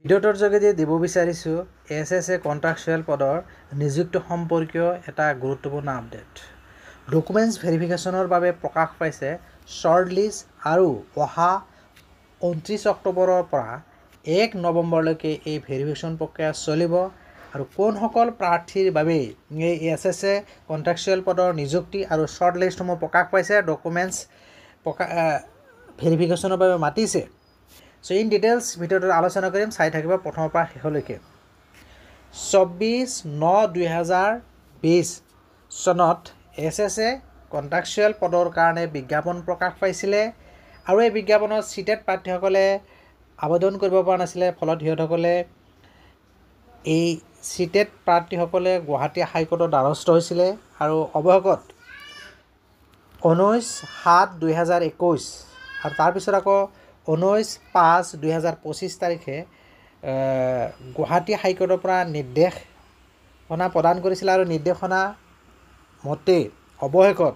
ভিডিঅ'টোৰ যোগেদি দিব বিচাৰিছোঁ এছএছএ কণ্ট্ৰাকচুৱেল পদৰ নিযুক্তি সম্পৰ্কীয় এটা গুৰুত্বপূৰ্ণ আপডেট। ডকুমেণ্টছ ভেৰিফিকেশ্যনৰ বাবে প্ৰকাশ পাইছে শ্বৰ্ট লিষ্ট আৰু অহা 29 অক্টোবৰৰ পৰা 1 নৱেম্বৰলৈকে এই ভেৰিফিকেশ্যন প্ৰক্ৰিয়া চলিব আৰু কোনসকল প্ৰাৰ্থীৰ বাবে এই এছএছএ কণ্ট্ৰাকচুৱেল পদৰ নিযুক্তি আৰু শ্বৰ্ট লিষ্টসমূহ প্ৰকাশ পাইছে ডকুমেণ্টছ ভেৰিফিকেশ্যনৰ বাবে মাতিছে। সো ইন ডিটেইলছ ভিডিঅ'টোত আলোচনা কৰিম, চাই থাকিব প্ৰথমৰ পৰা শেষলৈকে। 24/9/2020 চনত এছএছএ কণ্ট্ৰাকচুৱেল পদৰ কাৰণে বিজ্ঞাপন প্ৰকাশ পাইছিলে আৰু এই বিজ্ঞাপনত চিটেড প্ৰাৰ্থীসকলে আবেদন কৰিব পৰা নাছিলে। ফলত সিহঁতসকলে এই চিটেড প্ৰাৰ্থীসকলে গুৱাহাটী হাইকোৰ্টৰ দ্বাৰস্থ হৈছিলে আৰু অৱশেষত 19/7/2021 আৰু তাৰপিছত আকৌ 19/5/2025 তাৰিখে গুৱাহাটী হাইকোৰ্টৰ পৰা নিৰ্দেশনা প্ৰদান কৰিছিল আৰু নিৰ্দেশনা মতে অৱশেষত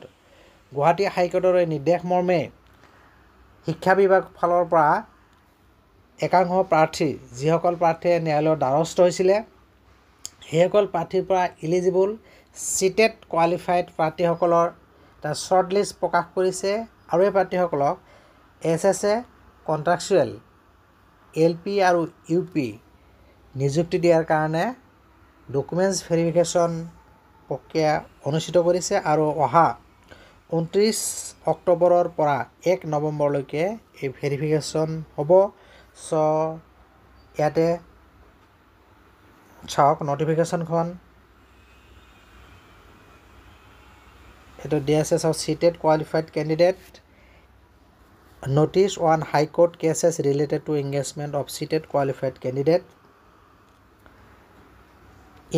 গুৱাহাটী হাইকোৰ্টৰ এই নিৰ্দেশ মৰ্মে শিক্ষা বিভাগ ফালৰ পৰা একাংশ প্ৰাৰ্থী যিসকল প্ৰাৰ্থীয়ে ন্যায়ালয়ৰ দ্বাৰস্থ হৈছিলে সেইসকল প্ৰাৰ্থীৰ পৰা ইলিজিবল চিটেড কোৱালিফাইড প্ৰাৰ্থীসকলৰ এটা শ্বৰ্ট লিষ্ট প্ৰকাশ কৰিছে আৰু এই প্ৰাৰ্থীসকলক এছএছএ কণ্ট্ৰাকচুৱেল LP আৰু UP নিযুক্তি দিয়াৰ কাৰণে ডকুমেণ্টছ ভেৰিফিকেশ্যন প্ৰক্ৰিয়া অনুষ্ঠিত কৰিছে আৰু অহা 29 অক্টোবৰৰ পৰা 1 নৱেম্বৰলৈকে এই ভেৰিফিকেশ্যন হ'ব। চ' ইয়াতে চাওক নটিফিকেশ্যনখন এইটো দিয়া আছে, চাওক cheated qualified candidate notice on high court cases related to engagement of seated qualified candidate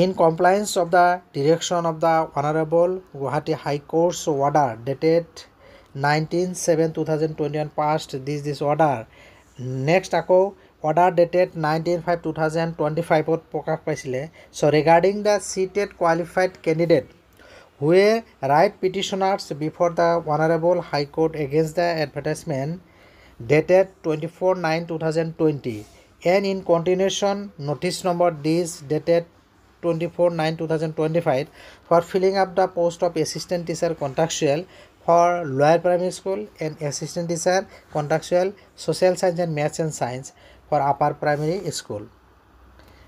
in compliance of the direction of the Honorable Guwahati High Court's order dated 19/7/2021 passed this order. Next আকৌ order dated 19/5/2025 প্ৰকাশ পাইছিলে। So regarding the seated qualified candidate who write petitioners before the Honorable High Court against the advertisement dated 24/9/2020 and in continuation notice number this dated 24/9/2025 for filling up the post of assistant teacher contractual for lower primary school and assistant teacher contractual social science and maths and science for upper primary school.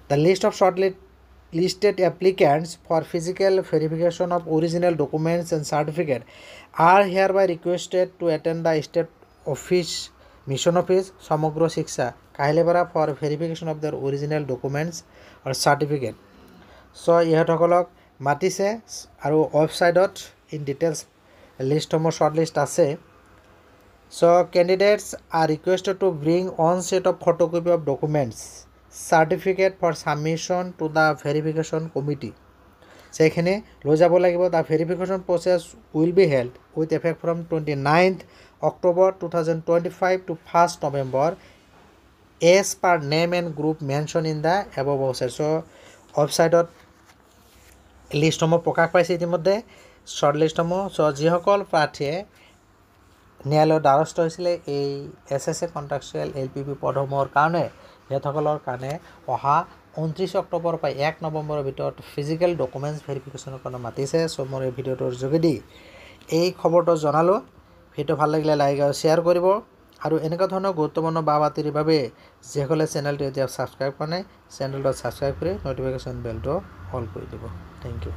The list of shortlisted applicants for physical verification of original documents and certificate are hereby requested to attend the state office mission office Samagro Shiksha Kailebara for verification of their original documents or certificate. So ইহঁতসকলক মাতিছে আৰু ৱেবছাইটত in details লিষ্টসমূহ short list আছে। So candidates are requested to bring on set of photocopy of documents certificate for submission to the verification committee. সেইখিনি লৈ যাব লাগিব। The verification process will be held with effect from 29th October 2025 to 1st November as per name and group mentioned in the above website. So ৱেবছাইটত লিষ্টসমূহ প্ৰকাশ পাইছে ইতিমধ্যে short লিষ্টসমূহ। চ' যিসকল প্ৰাৰ্থীয়ে ন্যায়ালয়ৰ দ্বাৰস্থ হৈছিলে এই এছএছএ কণ্ট্ৰাকচুৱেল LPP পদসমূহৰ কাৰণে সিহঁতসকলৰ কাৰণে অহা 29 অক্টোবৰৰ পৰা 1 নৱেম্বৰৰ ভিতৰত ফিজিকেল ডকুমেণ্টছ ভেৰিফিকেশ্যনৰ কাৰণে মাতিছে। চ' মোৰ এই ভিডিঅ'টোৰ যোগেদি এই খবৰটো জনালোঁ। ভিডিঅ' ভাল লাগিলে লাইক আৰু শ্বেয়াৰ কৰিব আৰু এনেকুৱা ধৰণৰ গুৰুত্বপূৰ্ণ বা বাতৰিৰ বাবে যিসকলে চেনেলটো এতিয়া ছাবস্ক্ৰাইব কৰা নাই চেনেলটো ছাবস্ক্ৰাইব কৰি নটিফিকেশ্যন বেলটো অল কৰি দিব। Thank U.